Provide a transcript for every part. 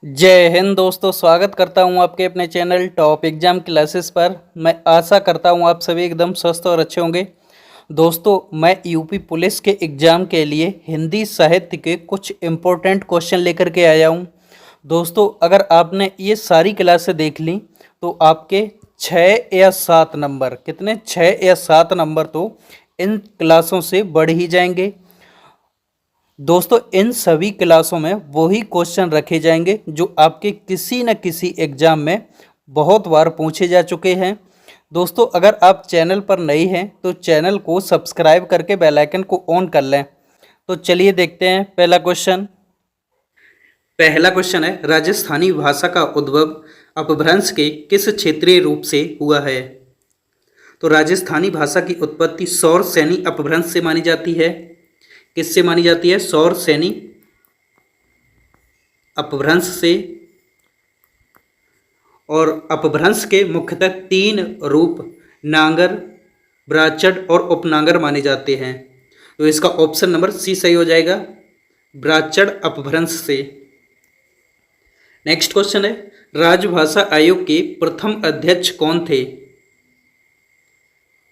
जय हिंद दोस्तों, स्वागत करता हूं आपके अपने चैनल टॉप एग्जाम क्लासेस पर। मैं आशा करता हूं आप सभी एकदम स्वस्थ और अच्छे होंगे। दोस्तों, मैं यूपी पुलिस के एग्ज़ाम के लिए हिंदी साहित्य के कुछ इम्पोर्टेंट क्वेश्चन लेकर के आया हूं। दोस्तों, अगर आपने ये सारी क्लासें देख ली तो आपके 6 या 7 नंबर, कितने 6 या 7 नंबर तो इन क्लासों से बढ़ ही जाएंगे। दोस्तों, इन सभी क्लासों में वही क्वेश्चन रखे जाएंगे जो आपके किसी न किसी एग्जाम में बहुत बार पूछे जा चुके हैं। दोस्तों, अगर आप चैनल पर नए हैं तो चैनल को सब्सक्राइब करके बेल आइकन को ऑन कर लें। तो चलिए देखते हैं पहला क्वेश्चन है, राजस्थानी भाषा का उद्भव अपभ्रंश के किस क्षेत्रीय रूप से हुआ है? तो राजस्थानी भाषा की उत्पत्ति सौर सैनी अपभ्रंश से मानी जाती है। किससे मानी जाती है? सौर सैनी अपभ्रंश से। और अपभ्रंश के मुख्यतः 3 रूप नांगर, ब्राचड़ और उपनांगर माने जाते हैं। तो इसका ऑप्शन नंबर सी सही हो जाएगा, ब्राचड़ अपभ्रंश से। नेक्स्ट क्वेश्चन है, राजभाषा आयोग के प्रथम अध्यक्ष कौन थे?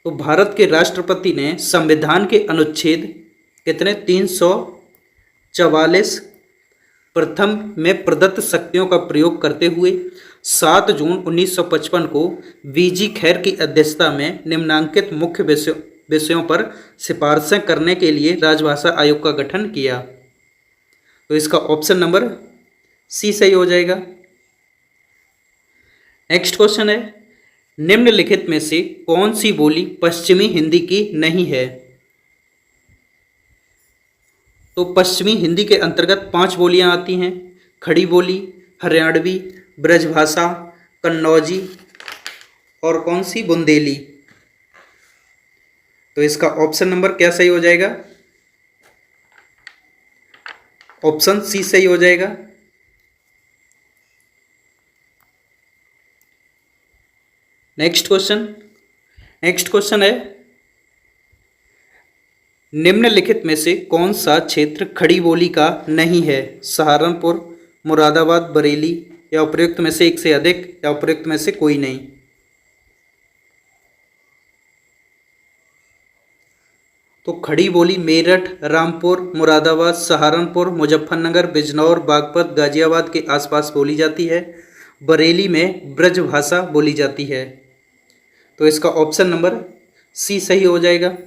तो भारत के राष्ट्रपति ने संविधान के अनुच्छेद कितने 344 प्रथम में प्रदत्त शक्तियों का प्रयोग करते हुए 7 जून 1955 को वीजी खैर की अध्यक्षता में निम्नांकित मुख्य विषयों पर सिफारिशें करने के लिए राजभाषा आयोग का गठन किया। तो इसका ऑप्शन नंबर सी सही हो जाएगा। नेक्स्ट क्वेश्चन है, निम्नलिखित में से कौन सी बोली पश्चिमी हिंदी की नहीं है? तो पश्चिमी हिंदी के अंतर्गत 5 बोलियां आती हैं, खड़ी बोली, हरियाणवी, ब्रजभाषा, कन्नौजी और कौन सी, बुंदेली। तो इसका ऑप्शन नंबर क्या सही हो जाएगा? ऑप्शन सी सही हो जाएगा। नेक्स्ट क्वेश्चन है, निम्नलिखित में से कौन सा क्षेत्र खड़ी बोली का नहीं है? सहारनपुर, मुरादाबाद, बरेली या उपयुक्त में से एक से अधिक या उपयुक्त में से कोई नहीं। तो खड़ी बोली मेरठ, रामपुर, मुरादाबाद, सहारनपुर, मुजफ्फरनगर, बिजनौर, बागपत, गाजियाबाद के आसपास बोली जाती है। बरेली में ब्रजभाषा बोली जाती है। तो इसका ऑप्शन नंबर सी सही हो जाएगा।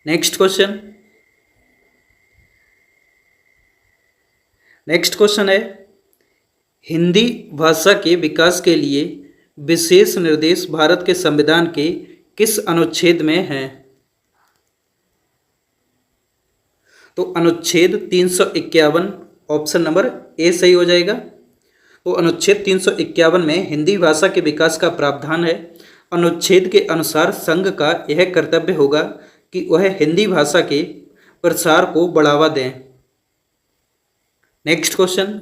नेक्स्ट क्वेश्चन है, हिंदी भाषा के विकास के लिए विशेष निर्देश भारत के संविधान के किस अनुच्छेद में है? तो अनुच्छेद 351, ऑप्शन नंबर ए सही हो जाएगा। तो अनुच्छेद 351 में हिंदी भाषा के विकास का प्रावधान है। अनुच्छेद के अनुसार संघ का यह कर्तव्य होगा कि वह हिंदी भाषा के प्रसार को बढ़ावा दें। नेक्स्ट क्वेश्चन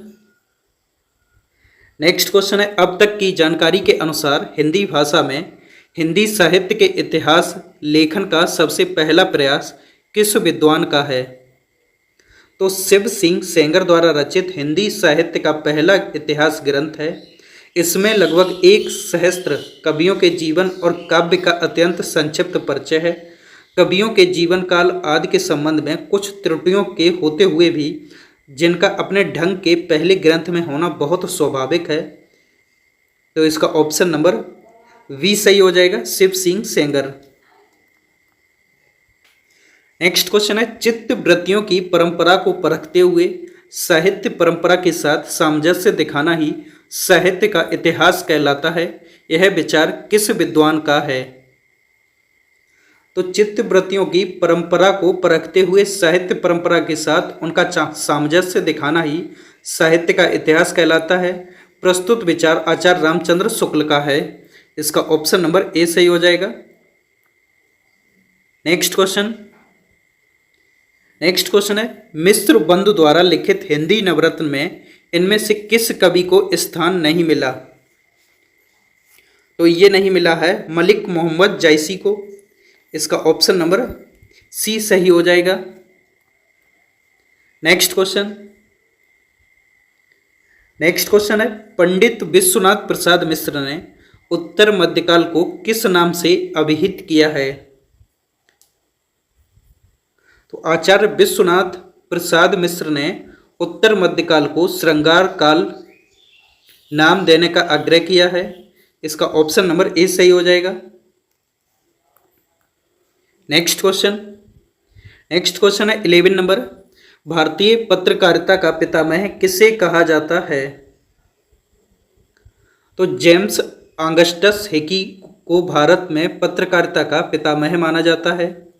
है, अब तक की जानकारी के अनुसार हिंदी भाषा में हिंदी साहित्य के इतिहास लेखन का सबसे पहला प्रयास किस विद्वान का है? तो शिव सिंह सेंगर द्वारा रचित हिंदी साहित्य का पहला इतिहास ग्रंथ है। इसमें लगभग 1 सहस्त्र कवियों के जीवन और काव्य का अत्यंत संक्षिप्त परिचय है। कवियों के जीवन काल आदि के संबंध में कुछ त्रुटियों के होते हुए भी जिनका अपने ढंग के पहले ग्रंथ में होना बहुत स्वाभाविक है। तो इसका ऑप्शन नंबर वी सही हो जाएगा, शिव सिंह सेंगर। नेक्स्ट क्वेश्चन है, चित्त वृत्तियों की परंपरा को परखते हुए साहित्य परंपरा के साथ सामंजस्य दिखाना ही साहित्य का इतिहास कहलाता है। यह विचार किस विद्वान का है? तो चित्त वृत्तियों की परंपरा को परखते हुए साहित्य परंपरा के साथ उनका सामंजस्य दिखाना ही साहित्य का इतिहास कहलाता है। प्रस्तुत विचार आचार्य रामचंद्र शुक्ल का है। इसका ऑप्शन नंबर ए सही हो जाएगा। नेक्स्ट क्वेश्चन है, मिश्र बंधु द्वारा लिखित हिंदी नवरत्न में इनमें से किस कवि को स्थान नहीं मिला? तो ये नहीं मिला है मलिक मोहम्मद जायसी को। इसका ऑप्शन नंबर सी सही हो जाएगा। नेक्स्ट नेक्स्ट क्वेश्चन है, पंडित विश्वनाथ प्रसाद मिश्र ने उत्तर मध्यकाल को किस नाम से अभिहित किया है? तो आचार्य विश्वनाथ प्रसाद मिश्र ने उत्तर मध्यकाल को श्रृंगार काल नाम देने का आग्रह किया है। इसका ऑप्शन नंबर ए सही हो जाएगा। नेक्स्ट क्वेश्चन है 11 नंबर, भारतीय पत्रकारिता का पितामह किसे कहा जाता है? तो जेम्स ऑगस्टस हिकी को भारत में पत्रकारिता का पितामह माना जाता है।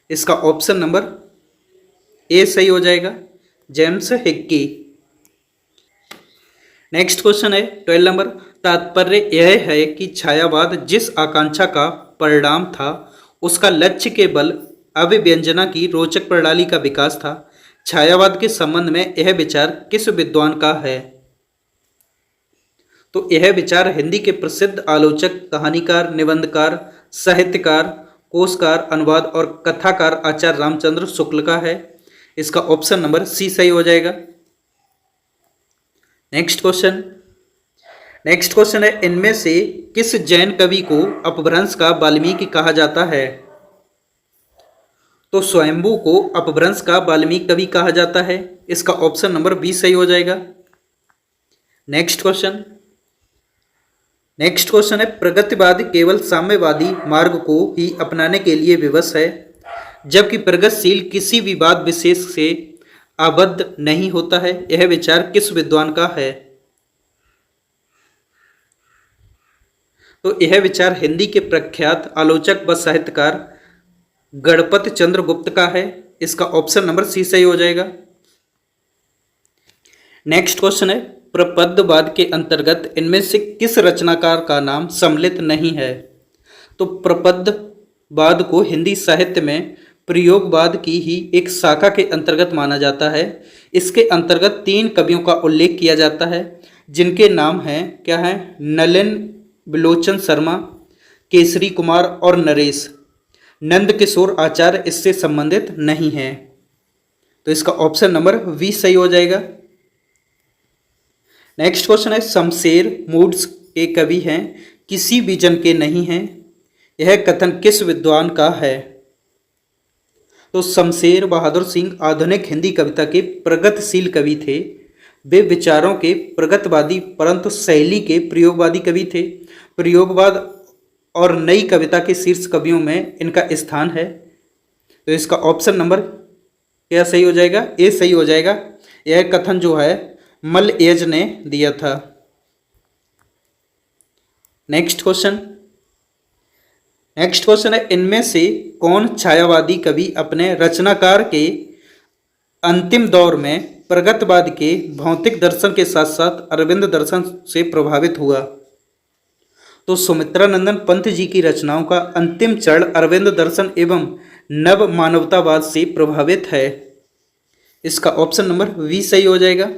इसका ऑप्शन नंबर ए सही हो जाएगा, जेम्स हिक्की। नेक्स्ट क्वेश्चन है 12 नंबर, तात्पर्य यह है कि छायावाद जिस आकांक्षा का परिणाम था उसका लक्ष्य केवल अभिव्यंजना की रोचक प्रणाली का विकास था। छायावाद के संबंध में यह विचार किस विद्वान का है? तो यह विचार हिंदी के प्रसिद्ध आलोचक, कहानीकार, निबंधकार, साहित्यकार, कोशकार, अनुवाद और कथाकार आचार्य रामचंद्र शुक्ल का है। इसका ऑप्शन नंबर सी सही हो जाएगा। नेक्स्ट क्वेश्चन है, इनमें से किस जैन कवि को अपभ्रंश का वाल्मीकि कहा जाता है? तो स्वयंभू को अपभ्रंश का वाल्मीकि कवि कहा जाता है। इसका ऑप्शन नंबर बी सही हो जाएगा। नेक्स्ट क्वेश्चन है, प्रगतिवाद केवल साम्यवादी मार्ग को ही अपनाने के लिए विवश है, जबकि प्रगतिशील किसी भी बात विशेष से आबद्ध नहीं होता है। यह विचार किस विद्वान का है? तो यह विचार हिंदी के प्रख्यात आलोचक व साहित्यकार गणपत चंद्र गुप्त का है। इसका ऑप्शन नंबर सी सही हो जाएगा। नेक्स्ट क्वेश्चन है, प्रपदवाद के अंतर्गत इनमें से किस रचनाकार का नाम सम्मिलित नहीं है? तो प्रपदवाद को हिंदी साहित्य में प्रयोगवाद की ही एक शाखा के अंतर्गत माना जाता है। इसके अंतर्गत 3 कवियों का उल्लेख किया जाता है, जिनके नाम हैं क्या है? नलिन बिलोचन शर्मा, केसरी कुमार और नरेश। नंद किशोर आचार्य इससे संबंधित नहीं है। तो इसका ऑप्शन नंबर वी सही हो जाएगा। नेक्स्ट क्वेश्चन है, शमशेर मूड्स के कवि हैं, किसी भी जन के नहीं हैं। यह कथन किस विद्वान का है? तो शमशेर बहादुर सिंह आधुनिक हिंदी कविता के प्रगतिशील कवि थे। वे विचारों के प्रगतिवादी परंतु शैली के प्रयोगवादी कवि थे। प्रयोगवाद और नई कविता के शीर्ष कवियों में इनका स्थान है। तो इसका ऑप्शन नंबर क्या सही हो जाएगा? ए सही हो जाएगा। यह कथन जो है मलएज ने दिया था। नेक्स्ट क्वेश्चन है, इनमें से कौन छायावादी कवि अपने रचनाकार के अंतिम दौर में प्रगतवाद के भौतिक दर्शन के साथ साथ अरविंद दर्शन से प्रभावित हुआ? तो सुमित्रानंदन पंत जी की रचनाओं का अंतिम चरण अरविंद दर्शन एवं नव मानवतावाद से प्रभावित है। इसका ऑप्शन नंबर वी सही हो जाएगा।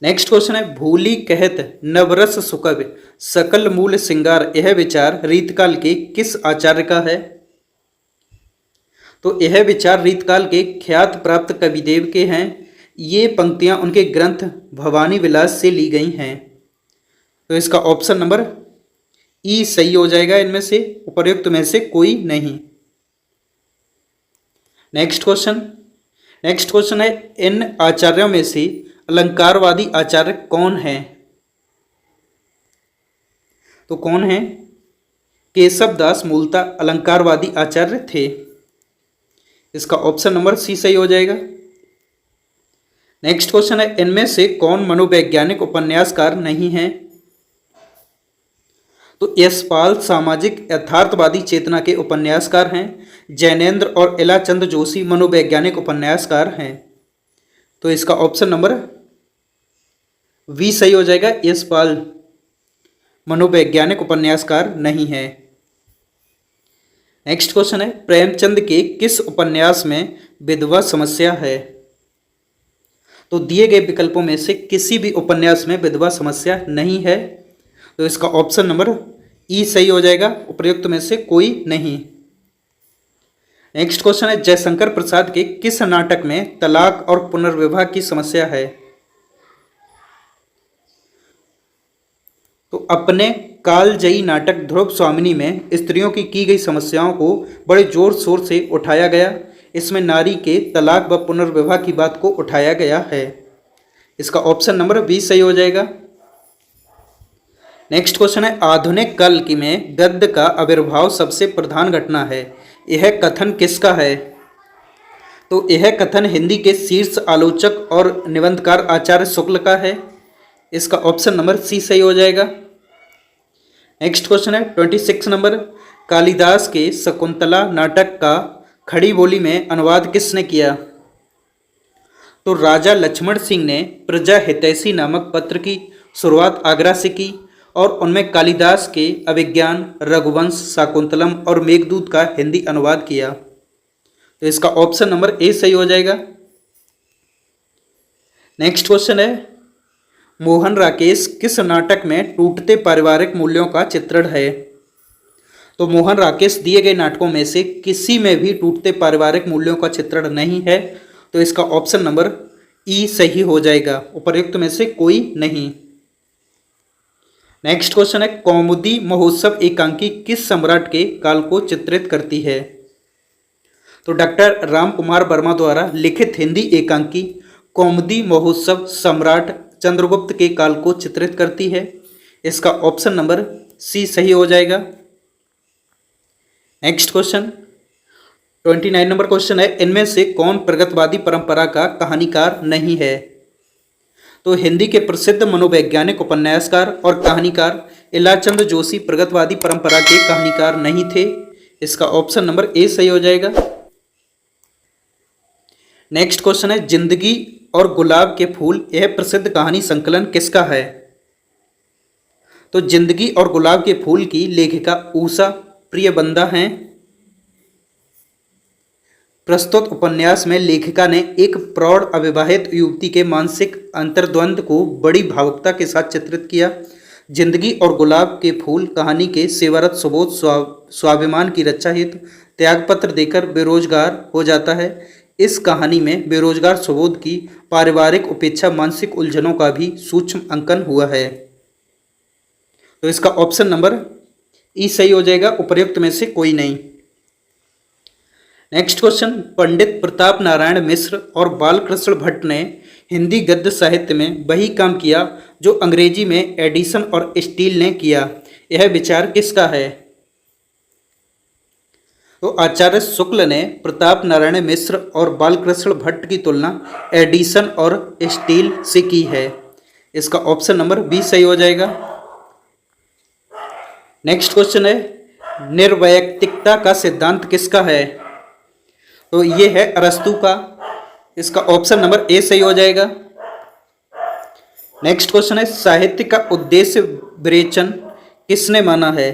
नेक्स्ट क्वेश्चन है, भूली कहत नवरस सुकव सकल मूल सिंगार। यह विचार रीतकाल के किस आचार्य का है? तो यह विचार रीतकाल के ख्यात प्राप्त कविदेव के हैं। ये पंक्तियां उनके ग्रंथ भवानी विलास से ली गई हैं। तो इसका ऑप्शन नंबर ई सही हो जाएगा। इनमें से उपर्युक्त में से कोई नहीं। नेक्स्ट क्वेश्चन है, इन आचार्यों में से अलंकारवादी आचार्य कौन है? तो कौन है? केशव दास मूलतः अलंकारवादी आचार्य थे। इसका ऑप्शन नंबर सी सही हो जाएगा। नेक्स्ट क्वेश्चन है, इनमें से कौन मनोवैज्ञानिक उपन्यासकार नहीं है? तो यशपाल सामाजिक यथार्थवादी चेतना के उपन्यासकार हैं। जैनेन्द्र और इलाचंद जोशी मनोवैज्ञानिक उपन्यासकार हैं। तो इसका ऑप्शन नंबर वी सही हो जाएगा। यशपाल मनोवैज्ञानिक उपन्यासकार नहीं है। नेक्स्ट क्वेश्चन है, प्रेमचंद के किस उपन्यास में विधवा समस्या है? तो दिए गए विकल्पों में से किसी भी उपन्यास में विधवा समस्या नहीं है। तो इसका ऑप्शन नंबर ई सही हो जाएगा। उपर्युक्त में से कोई नहीं। नेक्स्ट क्वेश्चन है जयशंकर प्रसाद के किस नाटक में तलाक और पुनर्विवाह की समस्या है? तो अपने कालजयी नाटक ध्रुव स्वामिनी में स्त्रियों की गई समस्याओं को बड़े जोर शोर से उठाया गया। इसमें नारी के तलाक व पुनर्विवाह की बात को उठाया गया है। इसका ऑप्शन नंबर 20 सही हो जाएगा। नेक्स्ट क्वेश्चन है आधुनिक काल की में गद्य का आविर्भाव सबसे प्रधान घटना है। यह कथन किसका है? तो यह कथन हिंदी के शीर्ष आलोचक और निबंधकार आचार्य शुक्ल का है। इसका ऑप्शन नंबर सी सही हो जाएगा। नेक्स्ट क्वेश्चन है 26 नंबर कालिदास के शकुंतला नाटक का खड़ी बोली में अनुवाद किसने किया? तो राजा लक्ष्मण सिंह ने प्रजा हितैषी नामक पत्र की शुरुआत आगरा से की और उनमें कालिदास के अभिज्ञान, रघुवंश, शाकुंतलम और मेघदूत का हिंदी अनुवाद किया। तो इसका ऑप्शन नंबर ए सही हो जाएगा। नेक्स्ट क्वेश्चन है मोहन राकेश किस नाटक में टूटते पारिवारिक मूल्यों का चित्रण है? तो मोहन राकेश दिए गए नाटकों में से किसी में भी टूटते पारिवारिक मूल्यों का चित्रण नहीं है। तो इसका ऑप्शन नंबर ई सही हो जाएगा, उपर्युक्त में से कोई नहीं। नेक्स्ट क्वेश्चन है कौमुदी महोत्सव एकांकी किस सम्राट के काल को चित्रित करती है? तो डॉक्टर राम कुमार वर्मा द्वारा लिखित हिंदी एकांकी कौमुदी महोत्सव सम्राट चंद्रगुप्त के काल को चित्रित करती है। इसका ऑप्शन नंबर सी सही हो जाएगा। नेक्स्ट क्वेश्चन 29 नंबर क्वेश्चन है इनमें से कौन प्रगतवादी परंपरा का कहानीकार नहीं है? तो हिंदी के प्रसिद्ध मनोवैज्ञानिक उपन्यासकार और कहानीकार इलाचंद जोशी प्रगतवादी परंपरा के कहानीकार नहीं थे। इसका ऑप्शन नंबर ए सही हो जाएगा। नेक्स्ट क्वेश्चन है जिंदगी और गुलाब के फूल यह प्रसिद्ध कहानी संकलन किसका है? तो जिंदगी और गुलाब के फूल की लेखिका उषा प्रियबंदा हैं। प्रस्तुत उपन्यास में लेखिका ने एक प्रौढ़ अविवाहित युवती के मानसिक अंतर्द्वंद को बड़ी भावुकता के साथ चित्रित किया। जिंदगी और गुलाब के फूल कहानी के सेवारत सुबोध स्वाभिमान की रक्षा हेतु त्यागपत्र देकर बेरोजगार हो जाता है। इस कहानी में बेरोजगार सुबोध की पारिवारिक उपेक्षा मानसिक उलझनों का भी सूक्ष्म अंकन हुआ है। तो इसका ऑप्शन नंबर ई सही हो जाएगा, उपर्युक्त में से कोई नहीं। नेक्स्ट क्वेश्चन पंडित प्रताप नारायण मिश्र और बालकृष्ण भट्ट ने हिंदी गद्य साहित्य में वही काम किया जो अंग्रेजी में एडिसन और स्टील ने किया। यह विचार किसका है? तो आचार्य शुक्ल ने प्रताप नारायण मिश्र और बालकृष्ण भट्ट की तुलना एडिसन और स्टील से की है। इसका ऑप्शन नंबर बी सही हो जाएगा। नेक्स्ट क्वेश्चन है निर्वैयक्तिकता का सिद्धांत किसका है? तो ये है अरस्तु का। इसका ऑप्शन नंबर ए सही हो जाएगा। नेक्स्ट क्वेश्चन है साहित्य का उद्देश्य विवेचन किसने माना है?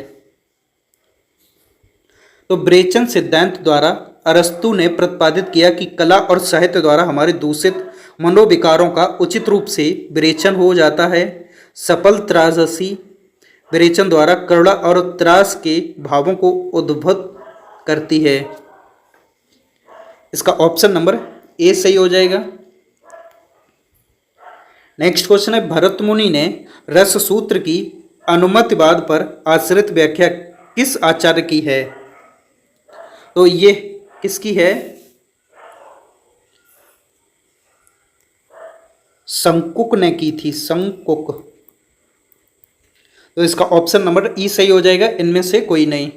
तो विवेचन सिद्धांत द्वारा अरस्तु ने प्रतिपादित किया कि कला और साहित्य द्वारा हमारे दूषित मनोविकारों का उचित रूप से विवेचन हो जाता है। सफल त्राससी विवेचन द्वारा करुणा और त्रास के भावों को उद्भुत करती है। इसका ऑप्शन नंबर ए सही हो जाएगा। नेक्स्ट क्वेश्चन है भरत मुनि ने रस सूत्र की अनुमतिवाद पर आश्रित व्याख्या किस आचार्य की है? तो ये किसकी है? शंकुक ने की थी, शंकुक। तो इसका ऑप्शन नंबर ई सही हो जाएगा, इनमें से कोई नहीं।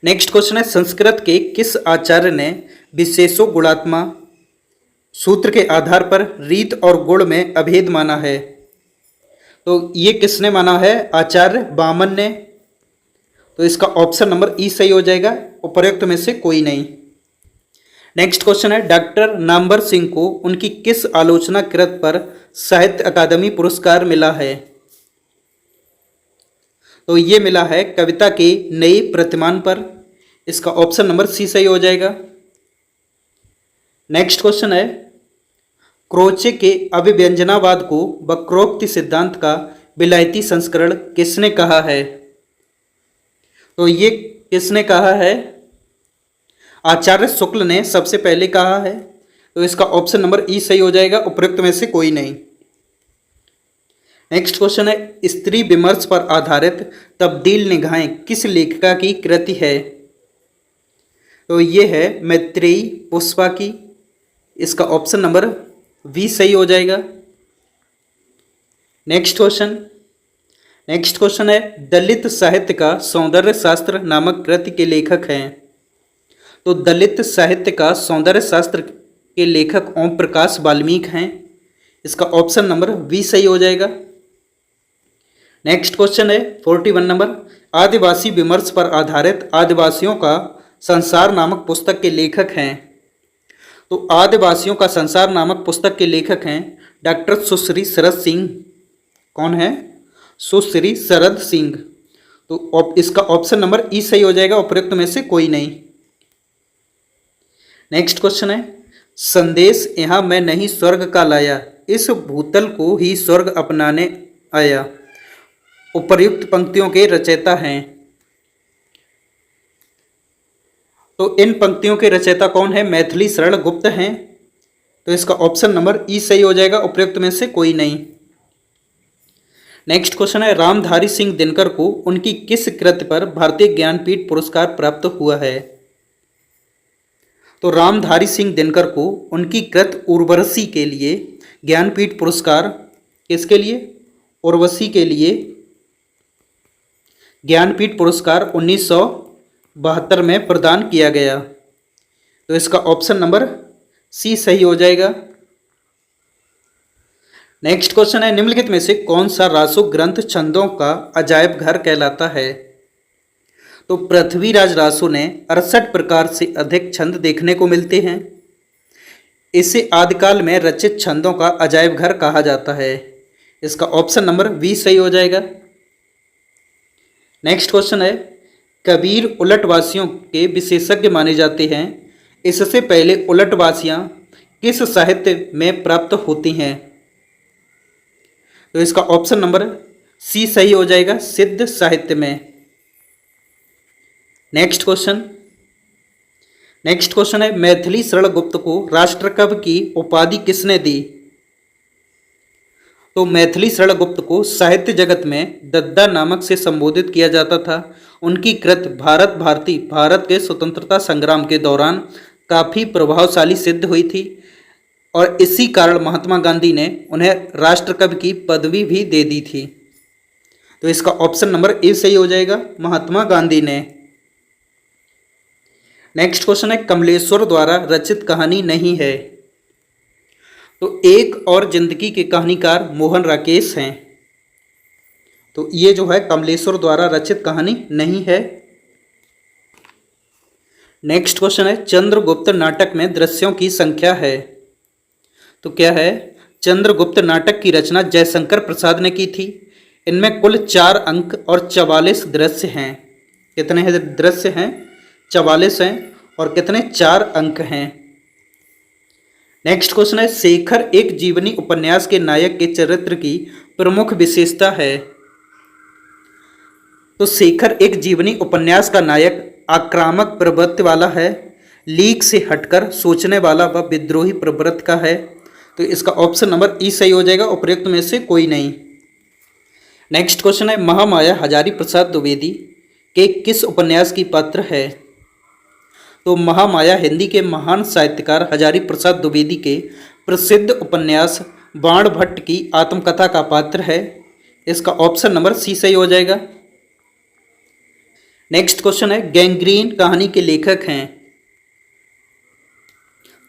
नेक्स्ट क्वेश्चन है संस्कृत के किस आचार्य ने विशेषो गुणात्मा सूत्र के आधार पर रीत और गुण में अभेद माना है? तो ये किसने माना है? आचार्य वामन ने। तो इसका ऑप्शन नंबर ई सही हो जाएगा, उपर्युक्त में से कोई नहीं। नेक्स्ट क्वेश्चन है डॉक्टर नामवर सिंह को उनकी किस आलोचना कृत पर साहित्य अकादमी पुरस्कार मिला है? तो ये मिला है कविता के नए प्रतिमान पर। इसका ऑप्शन नंबर सी सही हो जाएगा। नेक्स्ट क्वेश्चन है क्रोचे के अभिव्यंजनावाद को वक्रोक्ति सिद्धांत का विलायती संस्करण किसने कहा है? तो ये किसने कहा है? आचार्य शुक्ल ने सबसे पहले कहा है। तो इसका ऑप्शन नंबर ई सही हो जाएगा, उपयुक्त में से कोई नहीं। नेक्स्ट क्वेश्चन है, स्त्री विमर्श पर आधारित तब्दील निगाहें किस लेखिका की कृति है? तो ये है मैत्रेयी पुष्पा की। इसका ऑप्शन नंबर बी सही हो जाएगा। नेक्स्ट क्वेश्चन है, दलित साहित्य का सौंदर्य शास्त्र नामक कृति के लेखक हैं। तो दलित साहित्य का सौंदर्य शास्त्र के लेखक ओम प्रकाश वाल्मीकि हैं। इसका ऑप्शन नंबर बी सही हो जाएगा। नेक्स्ट क्वेश्चन है 41 नंबर, आदिवासी विमर्श पर आधारित आदिवासियों का संसार नामक पुस्तक के लेखक हैं। तो आदिवासियों का संसार नामक पुस्तक के लेखक हैं डॉक्टर सुश्री शरद सिंह। कौन है? सुश्री शरद सिंह। तो इसका ऑप्शन नंबर ई सही हो जाएगा, उपयुक्त में से कोई नहीं। नेक्स्ट क्वेश्चन है, संदेश यहाँ मैं नहीं स्वर्ग का लाया, इस भूतल को ही स्वर्ग अपनाने आया। उपर्युक्त पंक्तियों के रचयिता हैं। तो इन पंक्तियों के रचयिता कौन है? मैथिली शरण गुप्त हैं। तो इसका ऑप्शन नंबर ई सही हो जाएगा, उपयुक्त में से कोई नहीं। नेक्स्ट क्वेश्चन है, रामधारी सिंह दिनकर को उनकी किस कृति पर भारतीय ज्ञानपीठ पुरस्कार प्राप्त हुआ है? तो रामधारी सिंह दिनकर को उनकी कृत उर्वशी के लिए ज्ञानपीठ पुरस्कार, किसके लिए? उर्वशी के लिए ज्ञानपीठ पुरस्कार 1972 में प्रदान किया गया। तो इसका ऑप्शन नंबर सी सही हो जाएगा। नेक्स्ट क्वेश्चन है, निम्नलिखित में से कौन सा रासो ग्रंथ छंदों का अजायब घर कहलाता है? तो पृथ्वीराज रासो ने 68 प्रकार से अधिक छंद देखने को मिलते हैं। इसे आदिकाल में रचित छंदों का अजायब घर कहा जाता है। इसका ऑप्शन नंबर बी सही हो जाएगा। नेक्स्ट क्वेश्चन है, कबीर उलटवासियों के विशेषज्ञ माने जाते हैं। इससे पहले उलटवासियां किस साहित्य में प्राप्त होती हैं? तो इसका ऑप्शन नंबर सी सही हो जाएगा, सिद्ध साहित्य में। नेक्स्ट क्वेश्चन है, मैथिली शरण गुप्त को राष्ट्रकवि की उपाधि किसने दी? तो मैथिली शरण गुप्त को साहित्य जगत में दद्दा नामक से संबोधित किया जाता था। उनकी कृत भारत के स्वतंत्रता संग्राम के दौरान काफ़ी प्रभावशाली सिद्ध हुई थी और इसी कारण महात्मा गांधी ने उन्हें राष्ट्रकवि की पदवी भी दे दी थी। तो इसका ऑप्शन नंबर ए सही हो जाएगा, महात्मा गांधी ने। नेक्स्ट क्वेश्चन है, कमलेश्वर द्वारा रचित कहानी नहीं है। तो एक और जिंदगी के कहानीकार मोहन राकेश हैं। तो ये जो है कमलेश्वर द्वारा रचित कहानी नहीं है। नेक्स्ट क्वेश्चन है, चंद्रगुप्त नाटक में दृश्यों की संख्या है। तो क्या है? चंद्रगुप्त नाटक की रचना जयशंकर प्रसाद ने की थी। इनमें कुल 4 अंक और 44 दृश्य हैं। कितने हैं दृश्य हैं? 44 हैं। और कितने? 4 अंक हैं। नेक्स्ट क्वेश्चन है, शेखर एक जीवनी उपन्यास के नायक के चरित्र की प्रमुख विशेषता है। तो शेखर एक जीवनी उपन्यास का नायक आक्रामक प्रवृत्ति वाला है, लीक से हटकर सोचने वाला व विद्रोही प्रवृत्ति का है। तो इसका ऑप्शन नंबर ई सही हो जाएगा, उपयुक्त में से कोई नहीं। नेक्स्ट क्वेश्चन है, महामाया हजारी प्रसाद द्विवेदी के किस उपन्यास की पात्र है? तो महामाया हिंदी के महान साहित्यकार हजारी प्रसाद द्विवेदी के प्रसिद्ध उपन्यास बाण भट्ट की आत्मकथा का पात्र है। इसका ऑप्शन नंबर सी सही हो जाएगा। नेक्स्ट क्वेश्चन है, गैंग्रीन कहानी के लेखक हैं।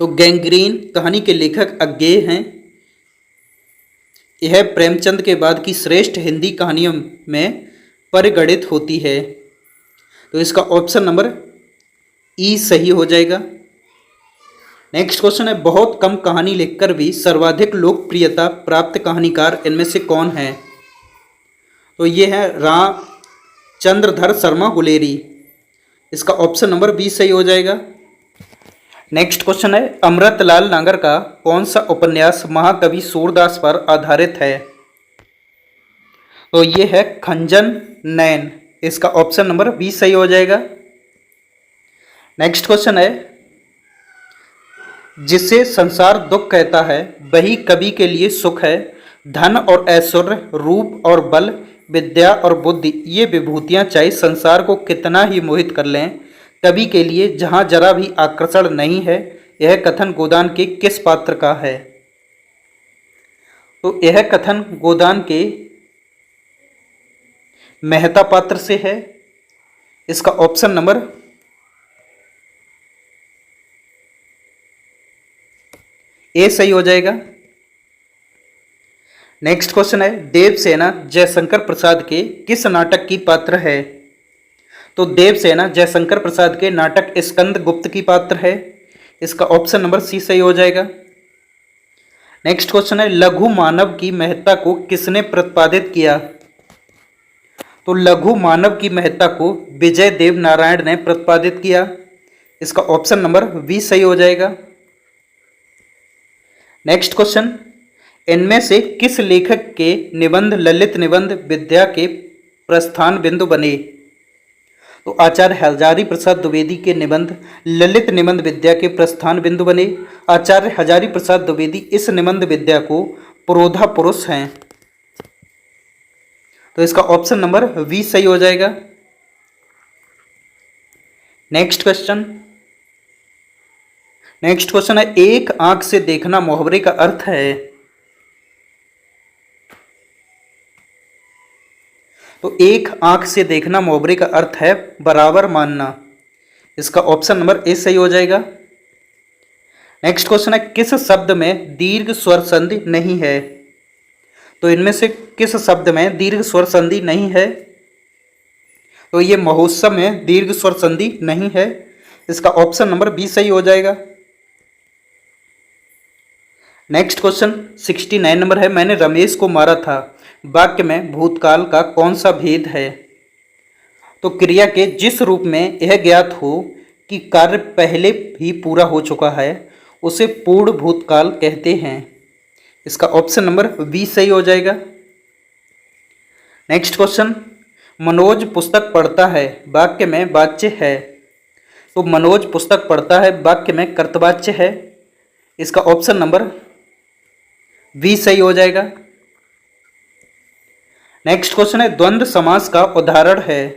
तो गैंग्रीन कहानी के लेखक अज्ञेय हैं। यह प्रेमचंद के बाद की श्रेष्ठ हिंदी कहानियों में परिगणित होती है। तो इसका ऑप्शन नंबर ई सही हो जाएगा। नेक्स्ट क्वेश्चन है, बहुत कम कहानी लिखकर भी सर्वाधिक लोकप्रियता प्राप्त कहानीकार इनमें से कौन है? तो ये है चंद्रधर शर्मा गुलेरी। इसका ऑप्शन नंबर बी सही हो जाएगा। नेक्स्ट क्वेश्चन है, अमृतलाल नागर का कौन सा उपन्यास महाकवि सूरदास पर आधारित है? तो ये है खंजन नैन। इसका ऑप्शन नंबर बी सही हो जाएगा। नेक्स्ट क्वेश्चन है, जिसे संसार दुख कहता है वही कवि के लिए सुख है। धन और ऐश्वर्य, रूप और बल, विद्या और बुद्धि, ये विभूतियां चाहे संसार को कितना ही मोहित कर लें, कवि के लिए जहां जरा भी आकर्षण नहीं है। यह कथन गोदान के किस पात्र का है? तो यह कथन गोदान के मेहता पात्र से है। इसका ऑप्शन नंबर ए सही हो जाएगा। नेक्स्ट क्वेश्चन है, देवसेना जयशंकर प्रसाद के किस नाटक की पात्र है? तो देवसेना जयशंकर प्रसाद के नाटक स्कंद गुप्त की पात्र है। इसका ऑप्शन नंबर सी सही हो जाएगा। नेक्स्ट क्वेश्चन है, लघु मानव की महत्ता को किसने प्रतिपादित किया? तो लघु मानव की महत्ता को विजय देव नारायण ने प्रतिपादित किया। इसका ऑप्शन नंबर बी सही हो जाएगा। नेक्स्ट क्वेश्चन, इनमें से किस लेखक के निबंध ललित निबंध विद्या के प्रस्थान बिंदु बने? तो आचार्य हजारी प्रसाद द्विवेदी के निबंध ललित निबंध विद्या के प्रस्थान बिंदु बने। आचार्य हजारी प्रसाद द्विवेदी इस निबंध विद्या को पुरोधा पुरुष हैं। तो इसका ऑप्शन नंबर बी सही हो जाएगा। नेक्स्ट क्वेश्चन है, एक आंख से देखना मुहावरे का अर्थ है? तो एक आंख से देखना मुहावरे का अर्थ है बराबर मानना। इसका ऑप्शन नंबर ए सही हो जाएगा। नेक्स्ट क्वेश्चन है, किस शब्द में दीर्घ स्वर संधि नहीं है? तो इनमें से किस शब्द में दीर्घ स्वर संधि नहीं है? तो ये महोत्सव में दीर्घ स्वर संधि नहीं है। इसका ऑप्शन नंबर बी सही हो जाएगा। नेक्स्ट क्वेश्चन 69 नंबर है, मैंने रमेश को मारा था वाक्य में भूतकाल का कौन सा भेद है? तो क्रिया के जिस रूप में यह ज्ञात हो कि कार्य पहले ही पूरा हो चुका है उसे पूर्ण भूतकाल कहते हैं। इसका ऑप्शन नंबर बी सही हो जाएगा। नेक्स्ट क्वेश्चन, मनोज पुस्तक पढ़ता है वाक्य में वाच्य है। तो मनोज पुस्तक पढ़ता है वाक्य में कर्तवाच्य है। इसका ऑप्शन नंबर बी सही हो जाएगा। नेक्स्ट क्वेश्चन है, द्वंद्व समास का उदाहरण है।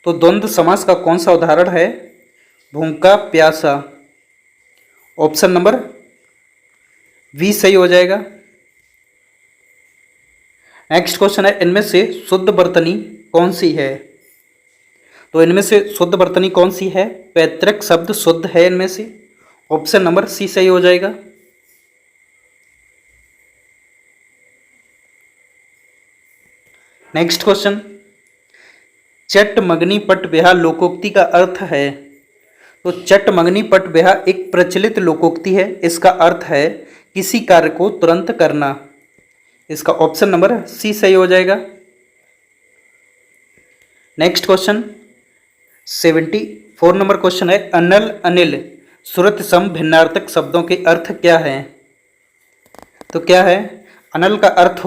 तो द्वंद्व समास का कौन सा उदाहरण है? भूखा प्यासा। ऑप्शन नंबर बी सही हो जाएगा। नेक्स्ट क्वेश्चन है, इनमें से शुद्ध वर्तनी कौन सी है? तो इनमें से शुद्ध वर्तनी कौन सी है? पैतृक शब्द शुद्ध है इनमें से। ऑप्शन नंबर सी सही हो जाएगा। नेक्स्ट क्वेश्चन, चट मगनी पट ब्याह लोकोक्ति का अर्थ है। तो चट मगनी पट ब्याह एक प्रचलित लोकोक्ति है। इसका अर्थ है किसी कार्य को तुरंत करना। इसका ऑप्शन नंबर सी सही हो जाएगा। नेक्स्ट क्वेश्चन 74 नंबर क्वेश्चन है, अनल अनिल श्रुत सम भिन्नार्थक शब्दों के अर्थ क्या हैं? तो क्या है? अनल का अर्थ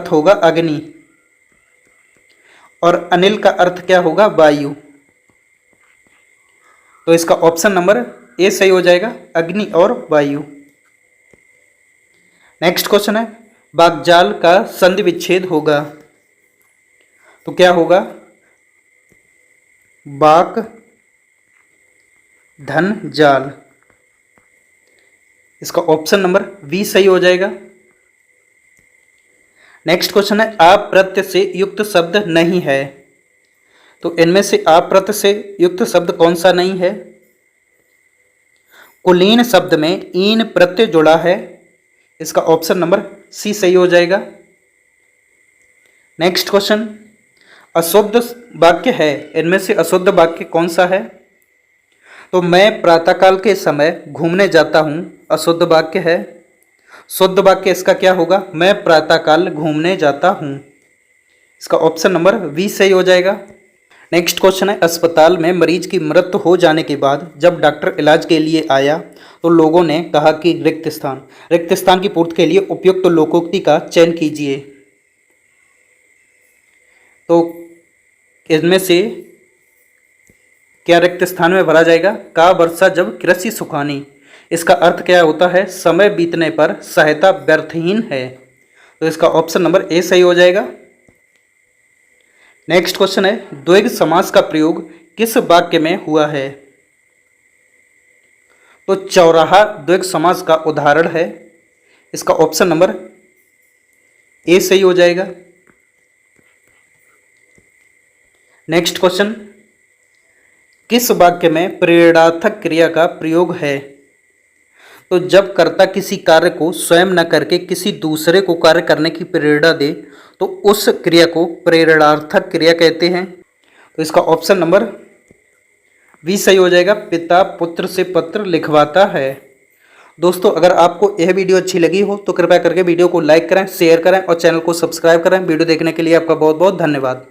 होगा अग्नि और अनिल का अर्थ क्या होगा? वायु। तो इसका ऑप्शन नंबर ए सही हो जाएगा, अग्नि और वायु। नेक्स्ट क्वेश्चन है, वाक्जाल का संधि विच्छेद होगा। तो क्या होगा? वाक धन जाल। इसका ऑप्शन नंबर बी सही हो जाएगा। नेक्स्ट क्वेश्चन है, आप प्रत्यय से युक्त शब्द नहीं है। तो इनमें से आप प्रत्यय से युक्त शब्द कौन सा नहीं है? कुलीन शब्द में ईन प्रत्यय जुड़ा है। इसका ऑप्शन नंबर सी सही हो जाएगा। नेक्स्ट क्वेश्चन, अशुद्ध वाक्य है। इनमें से अशुद्ध वाक्य कौन सा है? तो मैं प्रातःकाल के समय घूमने जाता हूँ अशुद्ध वाक्य है। शुद्ध वाक्य इसका क्या होगा? मैं प्रातःकाल घूमने जाता हूँ। इसका ऑप्शन नंबर बी सही हो जाएगा। नेक्स्ट क्वेश्चन है, अस्पताल में मरीज की मृत्यु हो जाने के बाद जब डॉक्टर इलाज के लिए आया तो लोगों ने कहा कि रिक्त स्थान की पूर्ति के लिए उपयुक्त लोकोक्ति का चयन कीजिए। तो इनमें से क्या रिक्त स्थान में भरा जाएगा? का वर्षा जब कृषि सुखानी। इसका अर्थ क्या होता है? समय बीतने पर सहायता व्यर्थहीन है। तो इसका ऑप्शन नंबर ए सही हो जाएगा। नेक्स्ट क्वेश्चन है, द्विग समास का प्रयोग किस वाक्य में हुआ है? तो चौराहा द्विग समास का उदाहरण है। इसका ऑप्शन नंबर ए सही हो जाएगा। नेक्स्ट क्वेश्चन, किस वाक्य में प्रेरणार्थक क्रिया का प्रयोग है? तो जब कर्ता किसी कार्य को स्वयं न करके किसी दूसरे को कार्य करने की प्रेरणा दे तो उस क्रिया को प्रेरणार्थक क्रिया कहते हैं। तो इसका ऑप्शन नंबर बी सही हो जाएगा। पिता पुत्र से पत्र लिखवाता है। दोस्तों, अगर आपको यह वीडियो अच्छी लगी हो तो कृपया करके वीडियो को लाइक करें, शेयर करें और चैनल को सब्सक्राइब करें। वीडियो देखने के लिए आपका बहुत बहुत धन्यवाद।